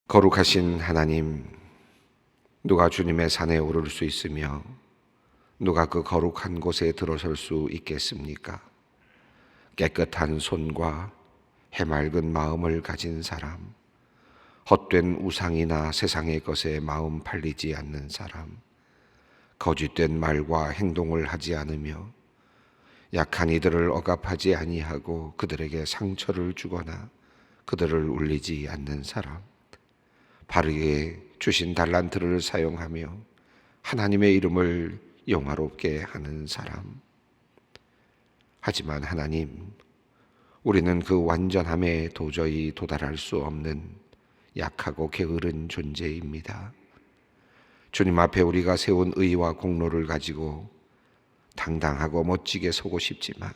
거룩하신 하나님, 누가 주님의 산에 오를 수 있으며 누가 그 거룩한 곳에 들어설 수 있겠습니까? 깨끗한 손과 해맑은 마음을 가진 사람, 헛된 우상이나 세상의 것에 마음 팔리지 않는 사람, 거짓된 말과 행동을 하지 않으며 약한 이들을 억압하지 아니하고 그들에게 상처를 주거나 그들을 울리지 않는 사람, 바르게 주신 달란트를 사용하며 하나님의 이름을 영화롭게 하는 사람. 하지만 하나님, 우리는 그 완전함에 도저히 도달할 수 없는 약하고 게으른 존재입니다. 주님 앞에 우리가 세운 의와 공로를 가지고 당당하고 멋지게 서고 싶지만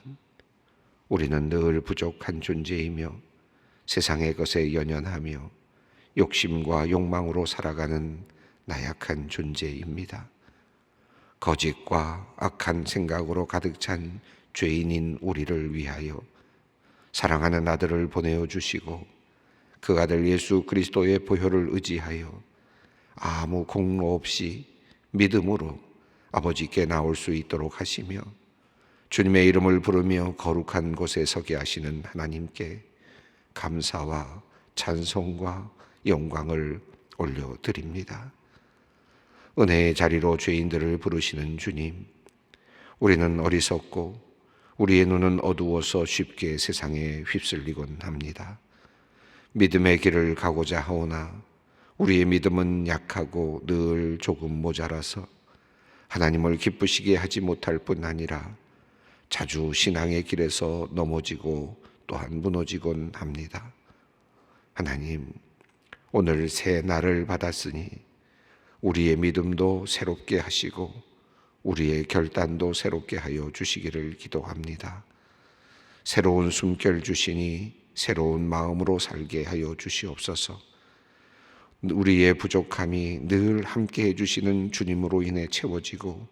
우리는 늘 부족한 존재이며 세상의 것에 연연하며 욕심과 욕망으로 살아가는 나약한 존재입니다. 거짓과 악한 생각으로 가득 찬 죄인인 우리를 위하여 사랑하는 아들을 보내어 주시고 그 아들 예수 그리스도의 보혈을 의지하여 아무 공로 없이 믿음으로 아버지께 나올 수 있도록 하시며 주님의 이름을 부르며 거룩한 곳에 서게 하시는 하나님께 감사와 찬송과 영광을 올려드립니다. 은혜의 자리로 죄인들을 부르시는 주님, 우리는 어리석고 우리의 눈은 어두워서 쉽게 세상에 휩쓸리곤 합니다. 믿음의 길을 가고자 하오나 우리의 믿음은 약하고 늘 조금 모자라서 하나님을 기쁘시게 하지 못할 뿐 아니라 자주 신앙의 길에서 넘어지고 또한 무너지곤 합니다. 하나님, 오늘 새 날을 받았으니 우리의 믿음도 새롭게 하시고 우리의 결단도 새롭게 하여 주시기를 기도합니다. 새로운 숨결 주시니 새로운 마음으로 살게 하여 주시옵소서. 우리의 부족함이 늘 함께 해주시는 주님으로 인해 채워지고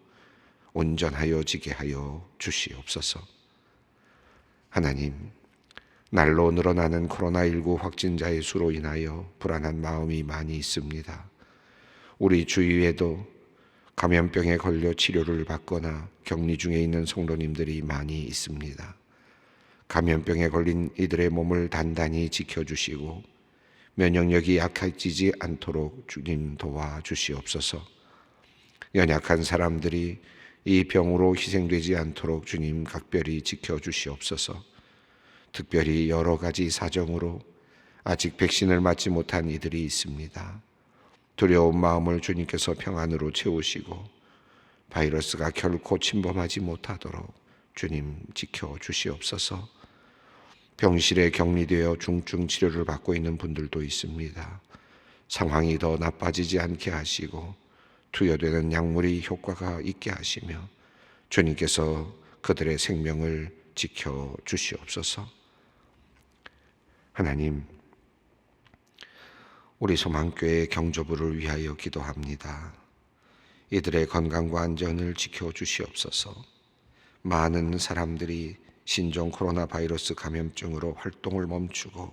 온전하여지게 하여 주시옵소서. 하나님, 날로 늘어나는 코로나19 확진자의 수로 인하여 불안한 마음이 많이 있습니다. 우리 주위에도 감염병에 걸려 치료를 받거나 격리 중에 있는 성도님들이 많이 있습니다. 감염병에 걸린 이들의 몸을 단단히 지켜주시고 면역력이 약해지지 않도록 주님 도와주시옵소서. 연약한 사람들이 이 병으로 희생되지 않도록 주님 각별히 지켜주시옵소서. 특별히 여러 가지 사정으로 아직 백신을 맞지 못한 이들이 있습니다. 두려운 마음을 주님께서 평안으로 채우시고 바이러스가 결코 침범하지 못하도록 주님 지켜주시옵소서. 병실에 격리되어 중증 치료를 받고 있는 분들도 있습니다. 상황이 더 나빠지지 않게 하시고 투여되는 약물이 효과가 있게 하시며 주님께서 그들의 생명을 지켜주시옵소서. 하나님, 우리 소망교회 경조부를 위하여 기도합니다. 이들의 건강과 안전을 지켜주시옵소서. 많은 사람들이 신종 코로나 바이러스 감염증으로 활동을 멈추고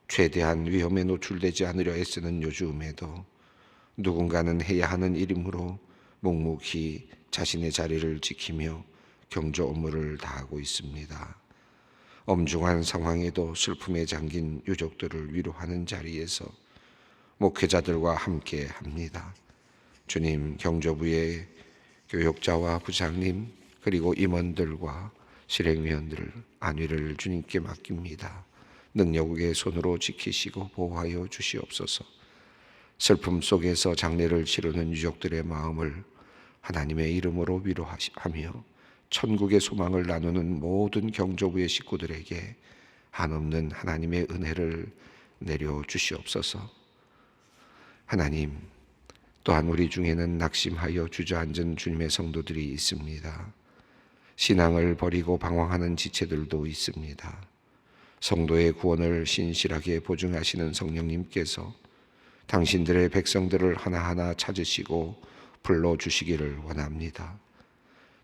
최대한 위험에 노출되지 않으려 애쓰는 요즘에도 누군가는 해야 하는 일이므로 묵묵히 자신의 자리를 지키며 경조 업무를 다하고 있습니다. 엄중한 상황에도 슬픔에 잠긴 유족들을 위로하는 자리에서 목회자들과 함께 합니다. 주님, 경조부의 교역자와 부장님 그리고 임원들과 실행위원들 안위를 주님께 맡깁니다. 능력의 손으로 지키시고 보호하여 주시옵소서. 슬픔 속에서 장례를 치르는 유족들의 마음을 하나님의 이름으로 위로하며 천국의 소망을 나누는 모든 경조부의 식구들에게 한없는 하나님의 은혜를 내려 주시옵소서. 하나님, 또한 우리 중에는 낙심하여 주저앉은 주님의 성도들이 있습니다. 신앙을 버리고 방황하는 지체들도 있습니다. 성도의 구원을 신실하게 보증하시는 성령님께서 당신들의 백성들을 하나하나 찾으시고 불러주시기를 원합니다.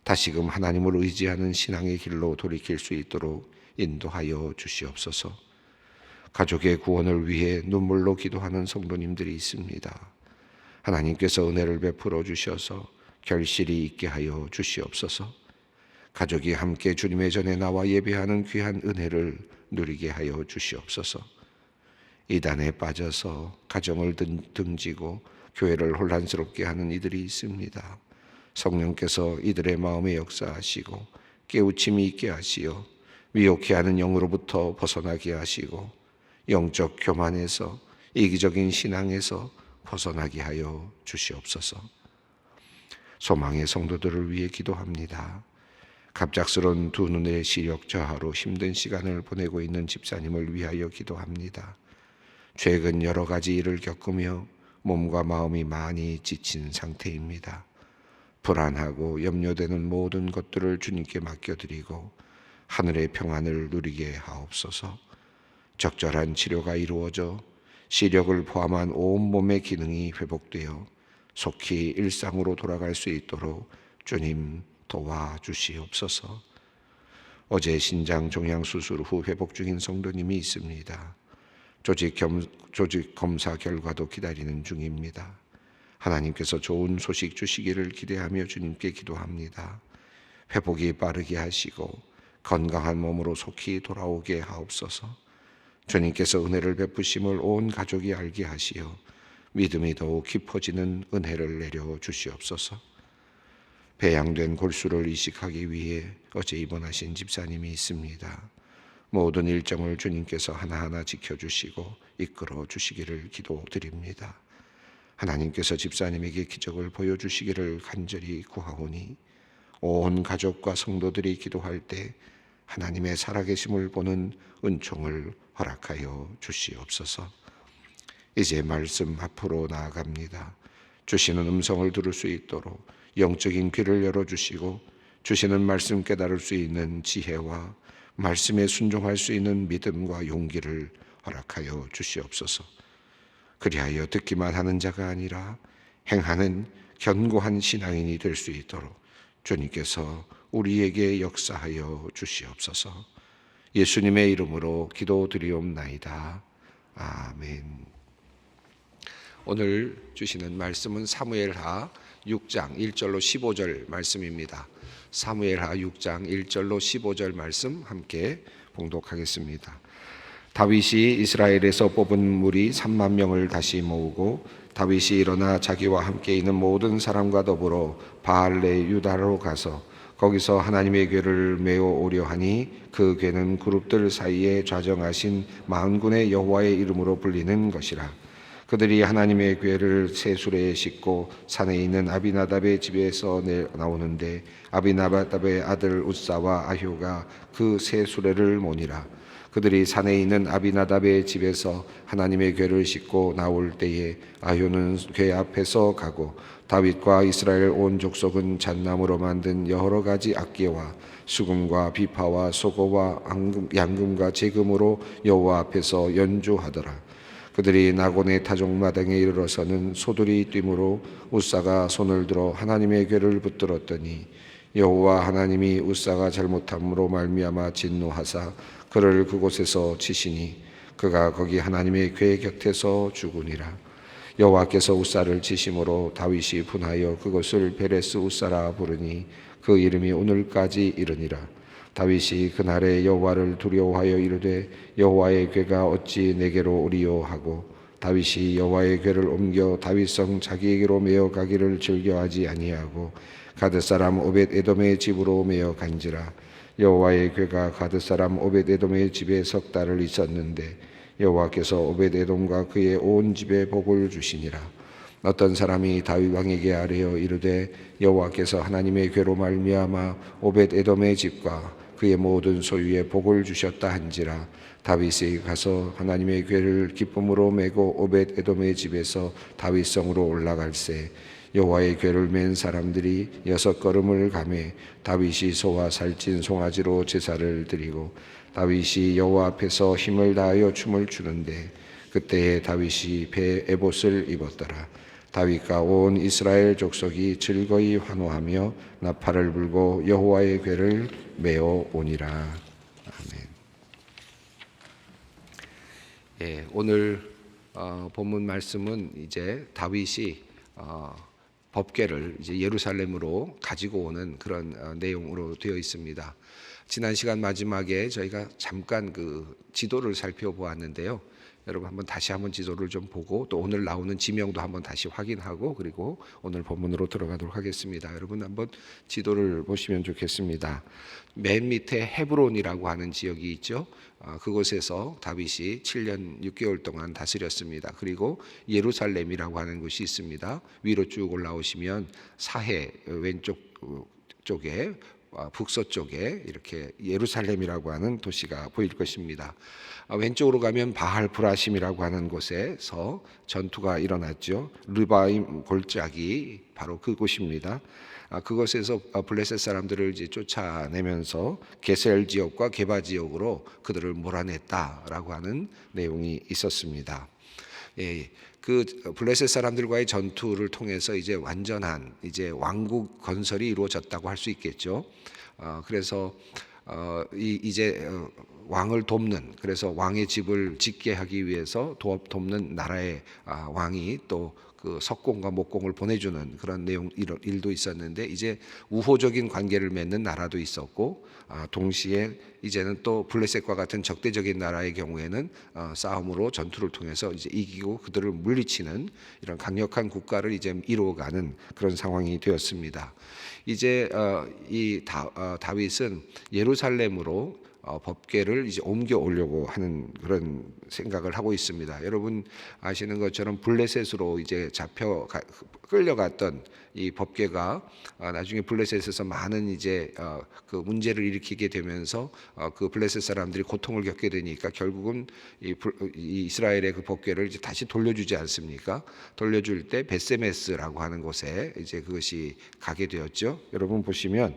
다시금 하나님을 의지하는 신앙의 길로 돌이킬 수 있도록 인도하여 주시옵소서. 가족의 구원을 위해 눈물로 기도하는 성도님들이 있습니다. 하나님께서 은혜를 베풀어 주셔서 결실이 있게 하여 주시옵소서. 가족이 함께 주님의 전에 나와 예배하는 귀한 은혜를 누리게 하여 주시옵소서. 이단에 빠져서 가정을 등지고 교회를 혼란스럽게 하는 이들이 있습니다. 성령께서 이들의 마음에 역사하시고 깨우침이 있게 하시어 미혹해 하는 영으로부터 벗어나게 하시고 영적 교만에서 이기적인 신앙에서 벗어나게 하여 주시옵소서. 소망의 성도들을 위해 기도합니다. 갑작스런 두 눈의 시력 저하로 힘든 시간을 보내고 있는 집사님을 위하여 기도합니다. 최근 여러 가지 일을 겪으며 몸과 마음이 많이 지친 상태입니다. 불안하고 염려되는 모든 것들을 주님께 맡겨드리고 하늘의 평안을 누리게 하옵소서. 적절한 치료가 이루어져 시력을 포함한 온몸의 기능이 회복되어 속히 일상으로 돌아갈 수 있도록 주님 도와주시옵소서. 어제 신장 종양 수술 후 회복 중인 성도님이 있습니다. 조직 검사 결과도 기다리는 중입니다. 하나님께서 좋은 소식 주시기를 기대하며 주님께 기도합니다. 회복이 빠르게 하시고 건강한 몸으로 속히 돌아오게 하옵소서. 주님께서 은혜를 베푸심을 온 가족이 알게 하시어 믿음이 더욱 깊어지는 은혜를 내려 주시옵소서. 배양된 골수를 이식하기 위해 어제 입원하신 집사님이 있습니다. 모든 일정을 주님께서 하나하나 지켜주시고 이끌어 주시기를 기도드립니다. 하나님께서 집사님에게 기적을 보여주시기를 간절히 구하오니 온 가족과 성도들이 기도할 때 하나님의 살아계심을 보는 은총을 허락하여 주시옵소서. 이제 말씀 앞으로 나아갑니다. 주시는 음성을 들을 수 있도록 영적인 귀를 열어주시고 주시는 말씀 깨달을 수 있는 지혜와 말씀에 순종할 수 있는 믿음과 용기를 허락하여 주시옵소서. 그리하여 듣기만 하는 자가 아니라 행하는 견고한 신앙인이 될 수 있도록 주님께서 우리에게 역사하여 주시옵소서. 예수님의 이름으로 기도드리옵나이다. 아멘. 오늘 주시는 말씀은 사무엘하 6장 1절로 15절 말씀입니다. 사무엘하 6장 1절로 15절 말씀 함께 봉독하겠습니다. 다윗이 이스라엘에서 뽑은 무리 3만 명을 다시 모으고 다윗이 일어나 자기와 함께 있는 모든 사람과 더불어 바알레 유다로 가서 거기서 하나님의 궤를 메어 오려 하니 그 궤는 그룹들 사이에 좌정하신 만군의 여호와의 이름으로 불리는 것이라. 그들이 하나님의 궤를 새 수레에 싣고 산에 있는 아비나답의 집에서 나오는데 아비나답의 아들 웃사와 아효가 그 새 수레를 모니라. 그들이 산에 있는 아비나답의 집에서 하나님의 궤를 싣고 나올 때에 아효는 궤 앞에서 가고 다윗과 이스라엘 온 족속은 잣나무로 만든 여러 가지 악기와 수금과 비파와 소고와 양금과 제금으로 여호와 앞에서 연주하더라. 그들이 나곤의 타종마당에 이르러서는 소들이 뛰므로 웃사가 손을 들어 하나님의 궤를 붙들었더니 여호와 하나님이 웃사가 잘못함으로 말미암아 진노하사 그를 그곳에서 치시니 그가 거기 하나님의 궤 곁에서 죽으니라. 여호와께서 웃사를 치심으로 다윗이 분하여 그것을 베레스 웃사라 부르니 그 이름이 오늘까지 이르니라. 다윗이 그날에 여호와를 두려워하여 이르되 여호와의 궤가 어찌 내게로 오리요 하고 다윗이 여호와의 궤를 옮겨 다윗성 자기에게로 메어 가기를 즐겨하지 아니하고 가드 사람 오벳 에돔의 집으로 메어 간지라. 여호와의 궤가 가드 사람 오벳 에돔의 집에 석 달을 있었는데 여호와께서 오벳 에돔과 그의 온 집에 복을 주시니라. 어떤 사람이 다윗 왕에게 아뢰어 이르되 여호와께서 하나님의 궤로 말미암아 오벳 에돔의 집과 그의 모든 소유에 복을 주셨다 한지라. 다윗이 가서 하나님의 궤를 기쁨으로 메고 오벳 에돔의 집에서 다윗성으로 올라갈새 여호와의 궤를 맨 사람들이 6걸음을 가매 다윗이 소와 살찐 송아지로 제사를 드리고 다윗이 여호와 앞에서 힘을 다하여 춤을 추는데 그때에 다윗이 배 에봇을 입었더라. 다윗과 온 이스라엘 족속이 즐거이 환호하며 나팔을 불고 여호와의 궤를 메어 오니라. 아멘. 오늘 본문 말씀은 이제 다윗이 법궤를 이제 예루살렘으로 가지고 오는 그런 내용으로 되어 있습니다. 지난 시간 마지막에 저희가 잠깐 그 지도를 살펴보았는데요. 여러분 다시 한번 지도를 좀 보고 또 오늘 나오는 지명도 한번 다시 확인하고 그리고 오늘 본문으로 들어가도록 하겠습니다. 여러분 한번 지도를 보시면 좋겠습니다. 맨 밑에 헤브론이라고 하는 지역이 있죠. 그곳에서 다윗이 7년 6개월 동안 다스렸습니다. 그리고 예루살렘이라고 하는 곳이 있습니다. 위로 쭉 올라오시면 사해 왼쪽 쪽에 북서쪽에 이렇게 예루살렘이라고 하는 도시가 보일 것입니다. 왼쪽으로 가면 바할 브라심이라고 하는 곳에서 전투가 일어났죠. 르바임 골짜기 바로 그곳입니다. 그곳에서 블레셋 사람들을 이제 쫓아내면서 게셀 지역과 게바 지역으로 그들을 몰아냈다라고 하는 내용이 있었습니다. 그 블레셋 사람들과의 전투를 통해서 이제 완전한 이제 왕국 건설이 이루어졌다고 할 수 있겠죠. 그래서 이제 왕을 돕는, 그래서 왕의 집을 짓게 하기 위해서 돕는 나라의 왕이 또 그 석공과 목공을 보내주는 그런 내용 일도 있었는데 이제 우호적인 관계를 맺는 나라도 있었고 동시에 이제는 또 블레셋과 같은 적대적인 나라의 경우에는 싸움으로 전투를 통해서 이제 이기고 그들을 물리치는 이런 강력한 국가를 이제 이루어가는 그런 상황이 되었습니다. 이제 이 다윗은 예루살렘으로 법궤를 이제 옮겨 오려고 하는 그런 생각을 하고 있습니다. 여러분 아시는 것처럼 블레셋으로 이제 끌려갔던 이 법궤가 나중에 블레셋에서 많은 이제 그 문제를 일으키게 되면서 그 블레셋 사람들이 고통을 겪게 되니까 결국은 이 이스라엘의 그 법궤를 이제 다시 돌려주지 않습니까? 돌려줄 때 베세메스라고 하는 곳에 이제 그것이 가게 되었죠. 여러분 보시면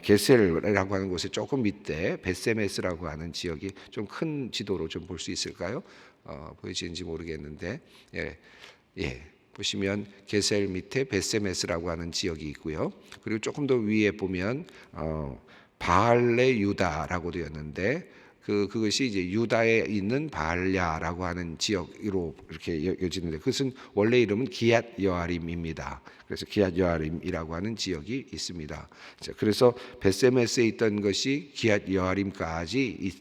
게셀이라고 하는 곳에 조금 밑에 베세메스라고 하는 지역이 좀 큰 지도로 좀 볼 수 있을까요? 보이시는지 모르겠는데 보시면 게셀 밑에 베세메스라고 하는 지역이 있고요. 그리고 조금 더 위에 보면 바알레 유다라고 되었는데 그것이 이제 유다에 있는 바알야라고 하는 지역으로 이렇게 여겨지는데 그것은 원래 이름은 기얏 여아림입니다. 그래서 기얏 여아림이라고 하는 지역이 있습니다. 그래서 베세메스에 있던 것이 기얏 여아림까지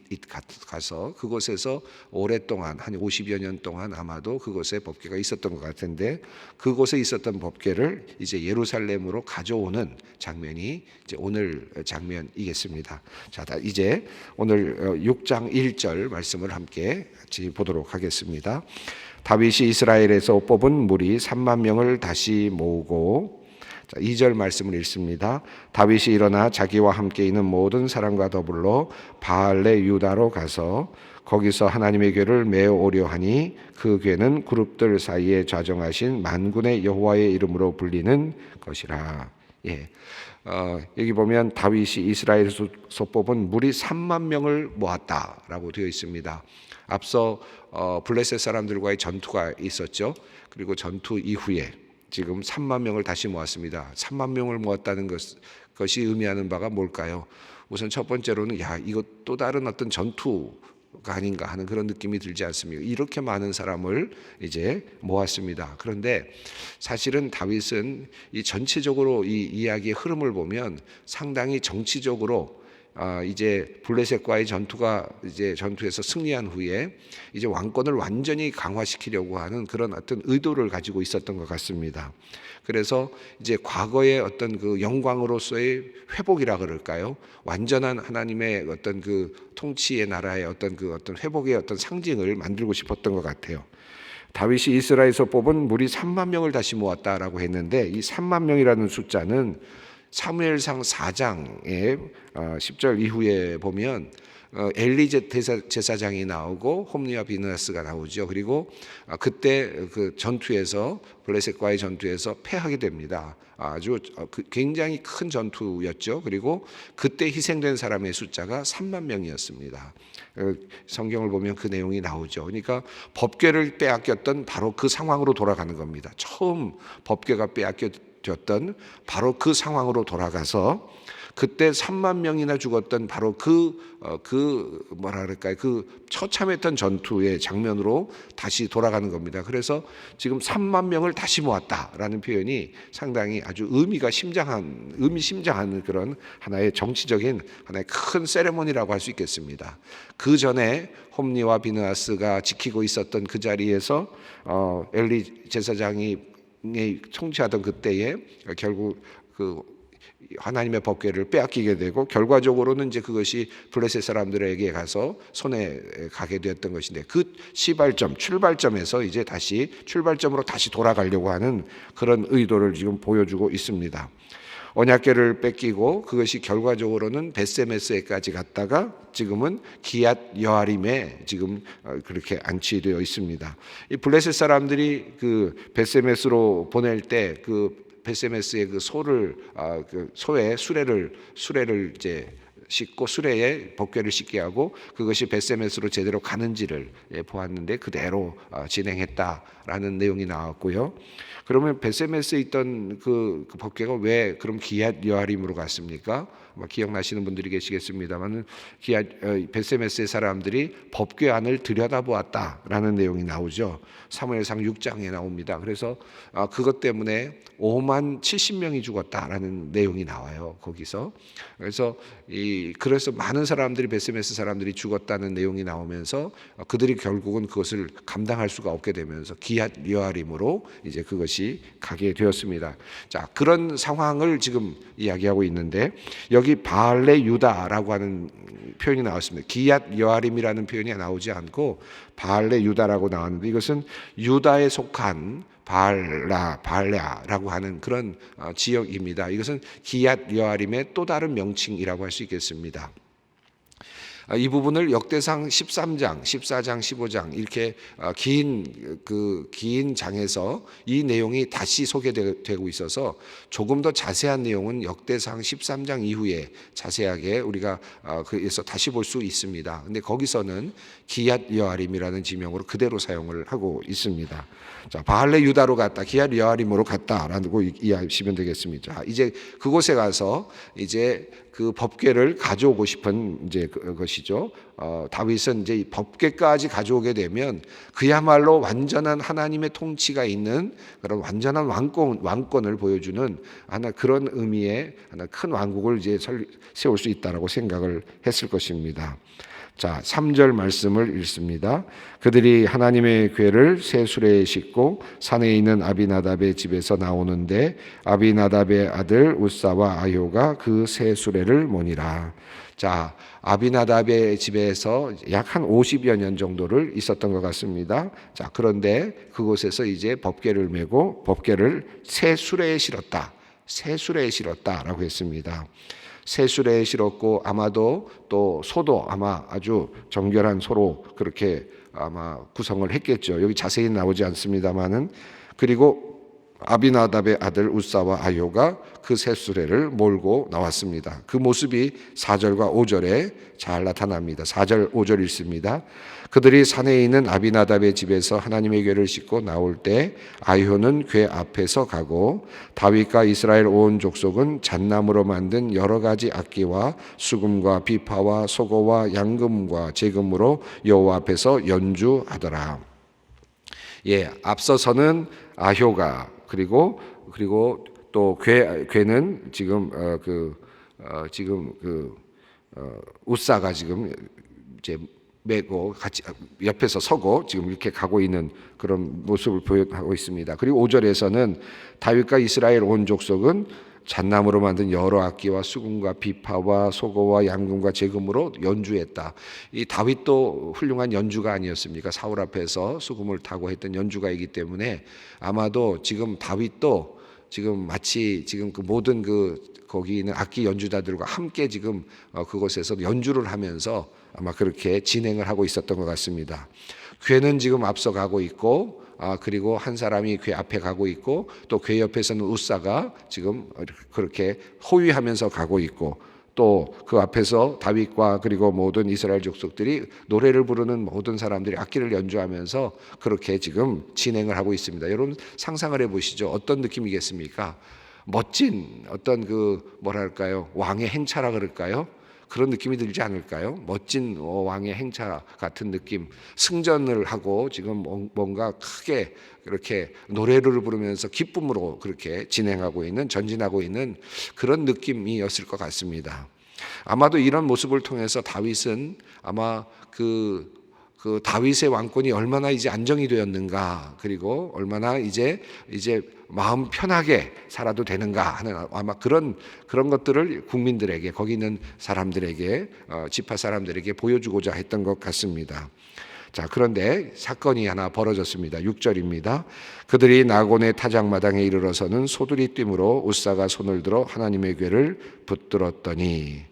가서 그곳에서 오랫동안 한 50여 년 동안 아마도 그곳에 법궤가 있었던 것 같은데 그곳에 있었던 법궤를 이제 예루살렘으로 가져오는 장면이 이제 오늘 장면이겠습니다. 자, 이제 오늘 6장 1절 말씀을 함께 같이 보도록 하겠습니다. 다윗이 이스라엘에서 뽑은 무리 3만 명을 다시 모으고 2절 말씀을 읽습니다. 다윗이 일어나 자기와 함께 있는 모든 사람과 더불어 바알레 유다로 가서 거기서 하나님의 궤를 메어오려 하니 그 궤는 그룹들 사이에 좌정하신 만군의 여호와의 이름으로 불리는 것이라. 여기 보면 다윗이 이스라엘에서 뽑은 무리 3만 명을 모았다라고 되어 있습니다. 앞서 블레셋 사람들과의 전투가 있었죠. 그리고 전투 이후에 지금 3만 명을 다시 모았습니다. 3만 명을 모았다는 것이 의미하는 바가 뭘까요? 우선 첫 번째로는 이거 또 다른 어떤 전투가 아닌가 하는 그런 느낌이 들지 않습니까? 이렇게 많은 사람을 이제 모았습니다. 그런데 사실은 다윗은 이 전체적으로 이 이야기의 흐름을 보면 상당히 정치적으로 이제 블레셋과의 전투에서 승리한 후에 이제 왕권을 완전히 강화시키려고 하는 그런 어떤 의도를 가지고 있었던 것 같습니다. 그래서 이제 과거의 어떤 그 영광으로서의 회복이라 그럴까요? 완전한 하나님의 어떤 그 통치의 나라의 어떤 회복의 어떤 상징을 만들고 싶었던 것 같아요. 다윗이 이스라엘에서 뽑은 무리 3만 명을 다시 모았다라고 했는데 이 3만 명이라는 숫자는 사무엘상 4장의 10절 이후에 보면 엘리 제사장이 나오고 홈리와 비느하스가 나오죠. 그리고 그때 그 전투에서 블레셋과의 전투에서 패하게 됩니다. 아주 굉장히 큰 전투였죠. 그리고 그때 희생된 사람의 숫자가 3만 명이었습니다. 성경을 보면 그 내용이 나오죠. 그러니까 법궤를 빼앗겼던 바로 그 상황으로 돌아가는 겁니다. 처음 법궤가 빼앗겼던 바로 그 상황으로 돌아가서 그때 3만 명이나 죽었던 바로 그 뭐라 그럴까요? 그 처참했던 전투의 장면으로 다시 돌아가는 겁니다. 그래서 지금 3만 명을 다시 모았다라는 표현이 상당히 아주 의미심장한 그런 하나의 정치적인 하나의 큰 세레모니라고 할 수 있겠습니다. 그 전에 홈리와 비느하스가 지키고 있었던 그 자리에서 엘리 제사장이 통치하던 그때에 결국 그 하나님의 법궤를 빼앗기게 되고 결과적으로는 이제 그것이 블레셋 사람들에게 가서 손에 가게 되었던 것인데 그 출발점에서 이제 다시 출발점으로 다시 돌아가려고 하는 그런 의도를 지금 보여주고 있습니다. 언약궤를 뺏기고 그것이 결과적으로는 벳세메스에까지 갔다가 지금은 기얏 여아림에 지금 그렇게 안치되어 있습니다. 이 블레셋 사람들이 그 벳세메스로 보낼 때 그 벳세메스의 그 소에 수레를 이제 싣고 수레에 법궤를 싣게 하고 그것이 벳세메스로 제대로 가는지를 보았는데 그대로 진행했다라는 내용이 나왔고요. 그러면 벳세메스에 있던 그 법궤가 왜 그럼 기얏 여아림으로 갔습니까? 기억나시는 분들이 계시겠습니다만 벳세메스의 사람들이 법궤 안을 들여다보았다라는 내용이 나오죠. 사무엘상 6장에 나옵니다. 그래서 그것 때문에 5만 70명이 죽었다라는 내용이 나와요. 거기서. 그래서 많은 사람들이 벳세메스 사람들이 죽었다는 내용이 나오면서 그들이 결국은 그것을 감당할 수가 없게 되면서 기얏 여아림으로 이제 그것이 가게 되었습니다. 자, 그런 상황을 지금 이야기하고 있는데 여기 바알레 유다라고 하는 표현이 나왔습니다. 기얏 여아림이라는 표현이 나오지 않고 바알레 유다라고 나왔는데 이것은 유다에 속한 바알라라고 하는 그런 지역입니다. 이것은 기얏 여아림의 또 다른 명칭이라고 할 수 있겠습니다. 이 부분을 역대상 13장, 14장, 15장 이렇게 긴 장에서 이 내용이 다시 소개되고 있어서 조금 더 자세한 내용은 역대상 13장 이후에 자세하게 우리가 그래서 다시 볼 수 있습니다. 근데 거기서는 기얏 여아림이라는 지명으로 그대로 사용을 하고 있습니다. 자, 바알레 유다로 갔다, 기얏 여아림으로 갔다라고 이해하시면 되겠습니다. 자, 이제 그곳에 가서 이제 그 법궤를 가져오고 싶은 이제 그것이죠. 다윗은 이제 법궤까지 가져오게 되면 그야말로 완전한 하나님의 통치가 있는 그런 완전한 왕권을 보여주는 하나 그런 의미의 하나 큰 왕국을 이제 세울 수 있다라고 생각을 했을 것입니다. 자, 3절 말씀을 읽습니다. 그들이 하나님의 궤를 새 수레에 싣고 산에 있는 아비나답의 집에서 나오는데 아비나답의 아들 우사와 아효가 그 새 수레를 모니라. 자, 아비나답의 집에서 약 한 50여 년 정도를 있었던 것 같습니다. 자, 그런데 그곳에서 이제 법궤를 메고 법궤를 새 수레에 실었다. 새 수레에 실었다라고 했습니다. 새 수레에 실었고 아마도 또 소도 아마 아주 정결한 소로 그렇게 아마 구성을 했겠죠. 여기 자세히 나오지 않습니다만은 그리고 아비나답의 아들 우사와 아효가 그 새 수레를 몰고 나왔습니다. 그 모습이 4절과 5절에 잘 나타납니다. 4절 5절 읽습니다. 그들이 산에 있는 아비나답의 집에서 하나님의 궤를 싣고 나올 때 아효는 궤 앞에서 가고 다윗과 이스라엘 온 족속은 잣나무로 만든 여러 가지 악기와 수금과 비파와 소고와 양금과 제금으로 여호와 앞에서 연주하더라. 예, 앞서서는 아효가 그리고 또 궤는 지금 우사가 지금 이제 메고 같이 옆에서 서고 지금 이렇게 가고 있는 그런 모습을 보여하고 있습니다. 그리고 5절에서는 다윗과 이스라엘 온 족속은 잣나무로 만든 여러 악기와 수금과 비파와 소고와 양금과 제금으로 연주했다. 이 다윗도 훌륭한 연주가 아니었습니까? 사울 앞에서 수금을 타고 했던 연주가이기 때문에 아마도 지금 다윗도 지금 마치 지금 그 모든 거기 있는 악기 연주자들과 함께 지금 그곳에서 연주를 하면서 아마 그렇게 진행을 하고 있었던 것 같습니다. 궤는 지금 앞서가고 있고 그리고 한 사람이 궤 앞에 가고 있고 또 궤 옆에서는 우사가 지금 그렇게 호위하면서 가고 있고 또 그 앞에서 다윗과 그리고 모든 이스라엘 족속들이 노래를 부르는 모든 사람들이 악기를 연주하면서 그렇게 지금 진행을 하고 있습니다. 여러분 상상을 해보시죠. 어떤 느낌이겠습니까? 멋진 어떤 그 뭐랄까요, 왕의 행차라 그럴까요? 그런 느낌이 들지 않을까요? 멋진 왕의 행차 같은 느낌. 승전을 하고 지금 뭔가 크게 그렇게 노래를 부르면서 기쁨으로 그렇게 전진하고 있는 그런 느낌이었을 것 같습니다. 아마도 이런 모습을 통해서 다윗은 아마 그 다윗의 왕권이 얼마나 이제 안정이 되었는가, 그리고 얼마나 이제 마음 편하게 살아도 되는가 하는 아마 그런 것들을 국민들에게, 거기 있는 사람들에게, 지파 사람들에게 보여주고자 했던 것 같습니다. 자, 그런데 사건이 하나 벌어졌습니다. 6절입니다. 그들이 나곤의 타작마당에 이르러서는 소들이 뛰므로 웃사가 손을 들어 하나님의 궤를 붙들었더니.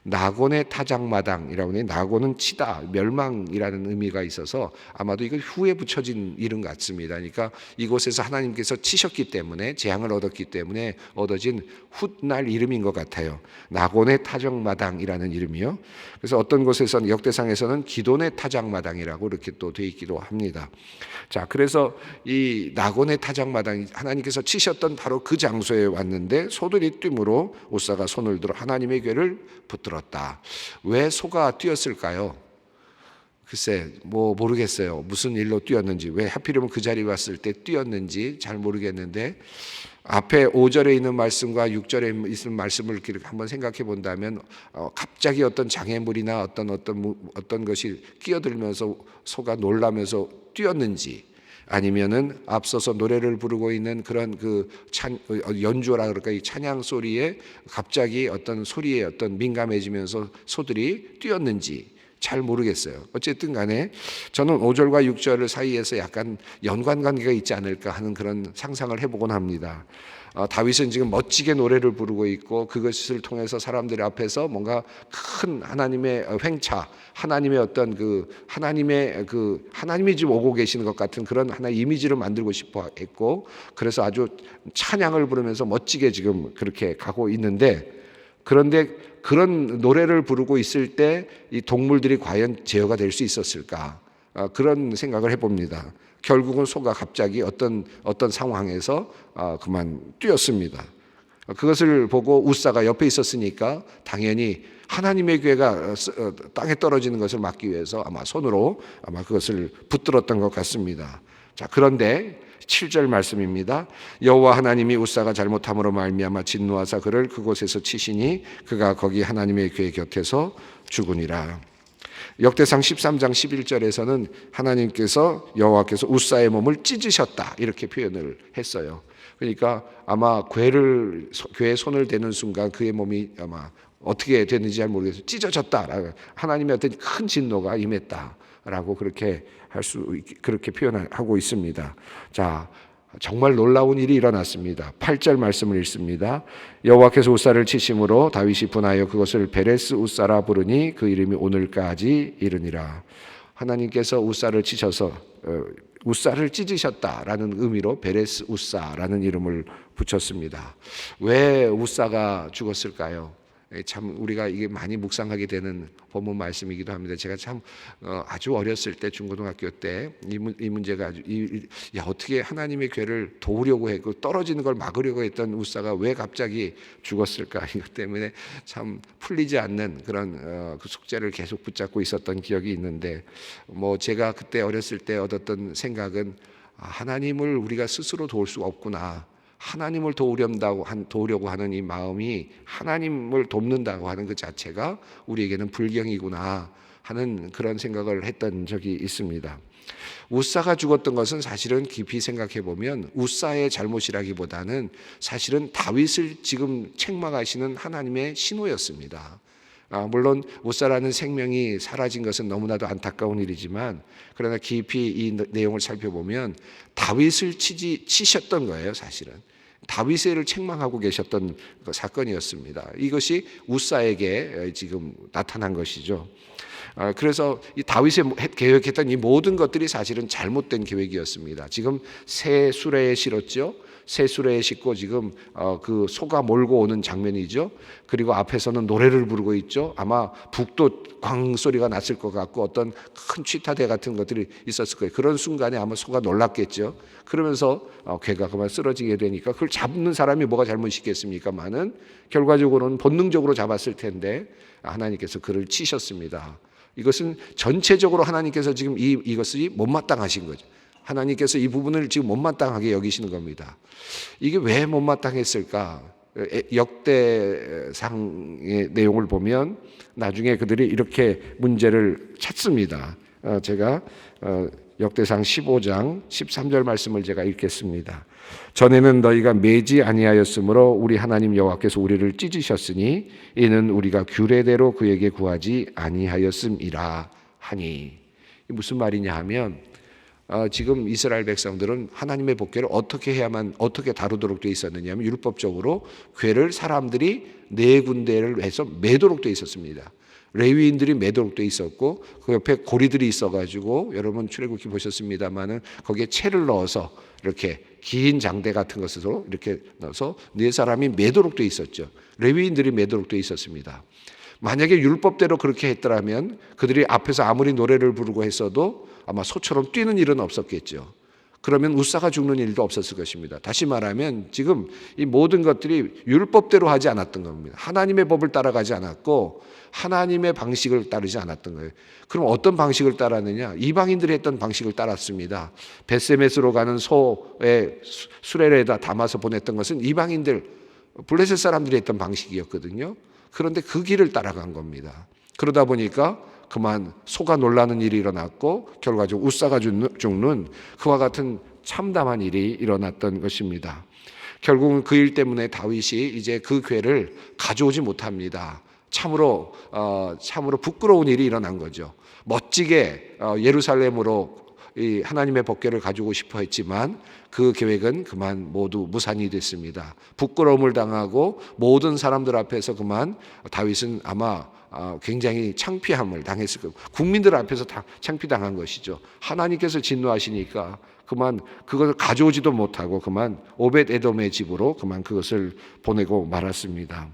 나곤의 타작마당이라고 하니, 나곤은 치다, 멸망이라는 의미가 있어서 아마도 이거 후에 붙여진 이름 같습니다. 그러니까 이곳에서 하나님께서 치셨기 때문에, 재앙을 얻었기 때문에 얻어진 훗날 이름인 것 같아요. 나곤의 타작마당이라는 이름이요. 그래서 어떤 곳에서는, 역대상에서는 기돈의 타작마당이라고 이렇게 또 돼 있기도 합니다. 자, 그래서 이 나곤의 타작마당, 하나님께서 치셨던 바로 그 장소에 왔는데 소들이 뛰므로 웃사가 손을 들어 하나님의 궤를 붙들었다. 왜 소가 뛰었을까요? 글쎄, 모르겠어요. 무슨 일로 뛰었는지, 왜 하필이면 그 자리에 왔을 때 뛰었는지 잘 모르겠는데, 앞에 5절에 있는 말씀과 6절에 있는 말씀을 이렇게 한번 생각해 본다면, 갑자기 어떤 장애물이나 어떤 것이 끼어들면서 소가 놀라면서 뛰었는지, 아니면은 앞서서 노래를 부르고 있는 그런 연주라 그럴까, 이 찬양 소리에 갑자기 어떤 소리에 민감해지면서 소들이 뛰었는지 잘 모르겠어요. 어쨌든 간에 저는 5절과 6절 사이에서 약간 연관관계가 있지 않을까 하는 그런 상상을 해보곤 합니다. 다윗은 지금 멋지게 노래를 부르고 있고, 그것을 통해서 사람들 앞에서 뭔가 큰 하나님의 횡차, 하나님의 하나님이 지금 오고 계시는 것 같은 그런 하나의 이미지를 만들고 싶어 했고, 그래서 아주 찬양을 부르면서 멋지게 지금 그렇게 가고 있는데, 그런데 그런 노래를 부르고 있을 때 이 동물들이 과연 제어가 될 수 있었을까? 그런 생각을 해봅니다. 결국은 소가 갑자기 어떤 상황에서 그만 뛰었습니다. 그것을 보고 웃사가 옆에 있었으니까 당연히 하나님의 궤가 땅에 떨어지는 것을 막기 위해서 아마 손으로 그것을 붙들었던 것 같습니다. 자, 그런데 7절 말씀입니다. 여호와 하나님이 웃사가 잘못함으로 말미암아 진노하사 그를 그곳에서 치시니 그가 거기 하나님의 궤 곁에서 죽으니라. 역대상 13장 11절에서는 하나님께서, 여호와께서 웃사의 몸을 찢으셨다 이렇게 표현을 했어요. 그러니까 아마 궤에 손을 대는 순간 그의 몸이 아마 어떻게 됐는지 잘 모르겠어요. 찢어졌다. 하나님의 어떤 큰 진노가 임했다라고 그렇게 표현하고 있습니다. 자, 정말 놀라운 일이 일어났습니다. 8절 말씀을 읽습니다. 여호와께서 웃사를 치심으로 다윗이 분하여 그것을 베레스 웃사라 부르니 그 이름이 오늘까지 이르니라. 하나님께서 웃사를 치셔서 웃사를 찢으셨다라는 의미로 베레스 웃사라는 이름을 붙였습니다. 왜 웃사가 죽었을까요? 참 우리가 이게 많이 묵상하게 되는 본문 말씀이기도 합니다. 제가 참 아주 어렸을 때, 중고등학교 때 이 문제가 어떻게 하나님의 궤를 도우려고 했고 떨어지는 걸 막으려고 했던 웃사가 왜 갑자기 죽었을까, 이것 때문에 참 풀리지 않는 그런 그 숙제를 계속 붙잡고 있었던 기억이 있는데, 제가 그때 어렸을 때 얻었던 생각은 하나님을 우리가 스스로 도울 수가 없구나. 하나님을 도우려고 하는 이 마음이, 하나님을 돕는다고 하는 그 자체가 우리에게는 불경이구나 하는 그런 생각을 했던 적이 있습니다. 웃사가 죽었던 것은 사실은 깊이 생각해 보면 웃사의 잘못이라기보다는 사실은 다윗을 지금 책망하시는 하나님의 신호였습니다. 물론 웃사라는 생명이 사라진 것은 너무나도 안타까운 일이지만, 그러나 깊이 이 내용을 살펴보면 다윗을 치셨던 거예요. 사실은 다윗을 책망하고 계셨던 사건이었습니다. 이것이 웃사에게 지금 나타난 것이죠. 그래서 이 다윗이 계획했던 이 모든 것들이 사실은 잘못된 계획이었습니다. 지금 새 수레에 실었죠. 새수레에 싣고 지금 그 소가 몰고 오는 장면이죠. 그리고 앞에서는 노래를 부르고 있죠. 아마 북도 광 소리가 났을 것 같고 어떤 큰 취타대 같은 것들이 있었을 거예요. 그런 순간에 아마 소가 놀랐겠죠. 그러면서 괴가 그만 쓰러지게 되니까 그걸 잡는 사람이 뭐가 잘못이겠습니까만은 결과적으로는 본능적으로 잡았을 텐데 하나님께서 그를 치셨습니다. 이것은 전체적으로 하나님께서 지금 이것이 못마땅하신 거죠. 하나님께서 이 부분을 지금 못마땅하게 여기시는 겁니다. 이게 왜 못마땅했을까? 역대상의 내용을 보면 나중에 그들이 이렇게 문제를 찾습니다. 제가 역대상 15장 13절 말씀을 제가 읽겠습니다. 전에는 너희가 매지 아니하였으므로 우리 하나님 여호와께서 우리를 찢으셨으니 이는 우리가 규례대로 그에게 구하지 아니하였음이라 하니. 무슨 말이냐 하면 지금 이스라엘 백성들은 하나님의 법궤를 어떻게 해야만 어떻게 다루도록 되어 있었느냐 하면 율법적으로 궤를 사람들이 4군데를 해서 매도록 되어 있었습니다. 레위인들이 매도록 되어 있었고 그 옆에 고리들이 있어가지고 여러분 출애굽기 보셨습니다마는 거기에 채를 넣어서 이렇게 긴 장대 같은 것으로 이렇게 넣어서 4사람이 매도록 되어 있었죠. 레위인들이 매도록 되어 있었습니다. 만약에 율법대로 그렇게 했더라면 그들이 앞에서 아무리 노래를 부르고 했어도 아마 소처럼 뛰는 일은 없었겠죠. 그러면 우사가 죽는 일도 없었을 것입니다. 다시 말하면 지금 이 모든 것들이 율법대로 하지 않았던 겁니다. 하나님의 법을 따라가지 않았고 하나님의 방식을 따르지 않았던 거예요. 그럼 어떤 방식을 따랐느냐? 이방인들이 했던 방식을 따랐습니다. 벳세메스로 가는 소의 수레에다 담아서 보냈던 것은 이방인들, 블레셋 사람들이 했던 방식이었거든요. 그런데 그 길을 따라간 겁니다. 그러다 보니까 그만 소가 놀라는 일이 일어났고 결과적으로 우사가 죽는 그와 같은 참담한 일이 일어났던 것입니다. 결국은 그 일 때문에 다윗이 이제 그 궤를 가져오지 못합니다. 참으로 부끄러운 일이 일어난 거죠. 멋지게 예루살렘으로 이 하나님의 법궤를 가지고 싶어 했지만 그 계획은 그만 모두 무산이 됐습니다. 부끄러움을 당하고 모든 사람들 앞에서 그만 다윗은 아마 굉장히 창피함을 당했을 거고 국민들 앞에서 다 창피당한 것이죠. 하나님께서 진노하시니까 그만 그것을 가져오지도 못하고 그만 오벳 에돔의 집으로 그만 그것을 보내고 말았습니다.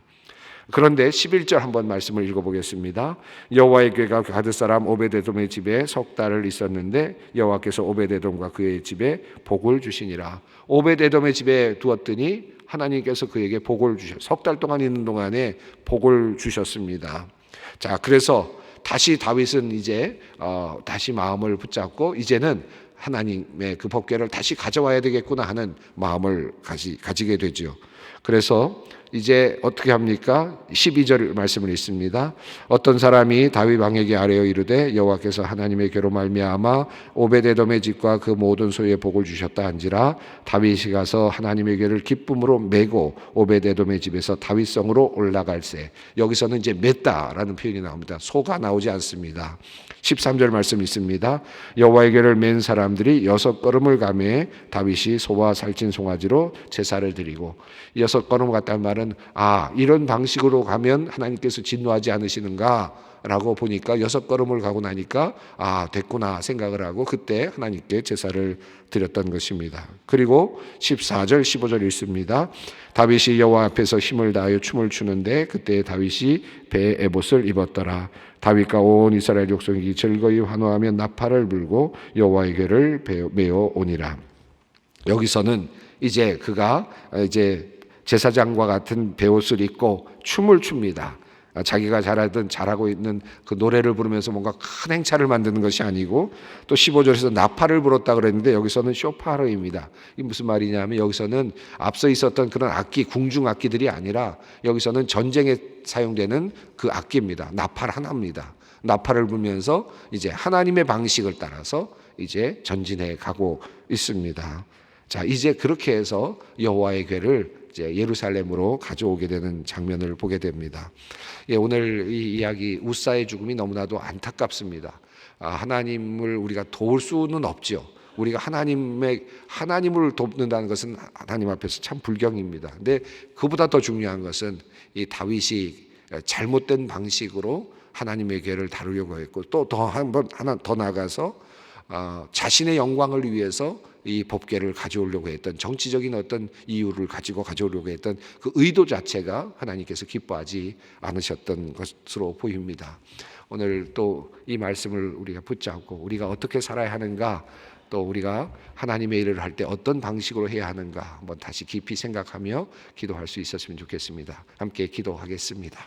그런데 11절 한번 말씀을 읽어보겠습니다. 여호와의 궤가 가드 사람 오벳 에돔의 집에 석 달을 있었는데 여호와께서 오벳 에돔과 그의 집에 복을 주시니라. 오벳 에돔의 집에 두었더니 하나님께서 그에게 복을 주셨어요. 석 달 동안 있는 동안에 복을 주셨습니다. 자, 그래서 다시 다윗은 이제 다시 마음을 붙잡고 이제는 하나님의 그 법궤를 다시 가져와야 되겠구나 하는 마음을 가지게 되죠. 그래서 이제 어떻게 합니까? 12절 말씀을 읽습니다. 어떤 사람이 다윗 왕에게 아뢰어 이르되 여호와께서 하나님의 궤로 말미암아 오벳에돔의 집과 그 모든 소유에 복을 주셨다 한지라. 다윗이 가서 하나님의 궤를 기쁨으로 메고 오벳에돔의 집에서 다윗성으로 올라갈새. 여기서는 이제 맸다라는 표현이 나옵니다. 소가 나오지 않습니다. 13절 말씀 있습니다. 여호와의 궤를 맨 사람들이 6걸음을 가매 다윗이 소와 살찐 송아지로 제사를 드리고 6걸음 갔다는 말은 이런 방식으로 가면 하나님께서 진노하지 않으시는가 라고 보니까 6걸음을 가고 나니까 됐구나 생각을 하고 그때 하나님께 제사를 드렸던 것입니다. 그리고 14절 15절 읽습니다. 다윗이 여호와 앞에서 힘을 다하여 춤을 추는데 그때 다윗이 배에 에봇을 입었더라. 다윗과 온 이스라엘 족속이 즐거이 환호하며 나팔을 불고 여호와의 궤를 메어 오니라. 여기서는 이제 그가 이제 제사장과 같은 베옷을 입고 춤을 춥니다. 자기가 잘하고 있는 그 노래를 부르면서 뭔가 큰 행차를 만드는 것이 아니고 또 15절에서 나팔을 불었다 그랬는데 여기서는 쇼파르입니다. 이게 무슨 말이냐면 여기서는 앞서 있었던 그런 악기, 궁중 악기들이 아니라 여기서는 전쟁에 사용되는 그 악기입니다. 나팔 하나입니다. 나팔을 불면서 이제 하나님의 방식을 따라서 이제 전진해 가고 있습니다. 자, 이제 그렇게 해서 여호와의 궤를 이제 예루살렘으로 가져오게 되는 장면을 보게 됩니다. 오늘 이 이야기 우사의 죽음이 너무나도 안타깝습니다. 하나님을 우리가 도울 수는 없죠. 우리가 하나님을 돕는다는 것은 하나님 앞에서 참 불경입니다. 근데 그보다 더 중요한 것은 이 다윗이 잘못된 방식으로 하나님의 궤를 다루려고 했고 또 하나 더 나가서 자신의 영광을 위해서 이 법궤를 가져오려고 했던 정치적인 어떤 이유를 가지고 가져오려고 했던 그 의도 자체가 하나님께서 기뻐하지 않으셨던 것으로 보입니다. 오늘 또 이 말씀을 우리가 붙잡고 우리가 어떻게 살아야 하는가, 또 우리가 하나님의 일을 할 때 어떤 방식으로 해야 하는가 한번 다시 깊이 생각하며 기도할 수 있었으면 좋겠습니다. 함께 기도하겠습니다.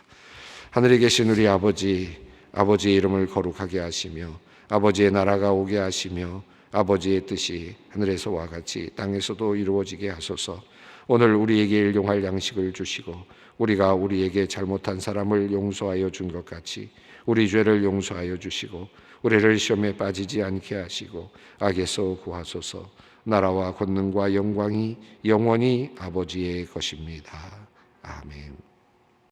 하늘에 계신 우리 아버지, 아버지의 이름을 거룩하게 하시며 아버지의 나라가 오게 하시며 아버지의 뜻이 하늘에서와 같이 땅에서도 이루어지게 하소서. 오늘 우리에게 일용할 양식을 주시고 우리가 우리에게 잘못한 사람을 용서하여 준 것 같이 우리 죄를 용서하여 주시고 우리를 시험에 빠지지 않게 하시고 악에서 구하소서. 나라와 권능과 영광이 영원히 아버지의 것입니다. 아멘.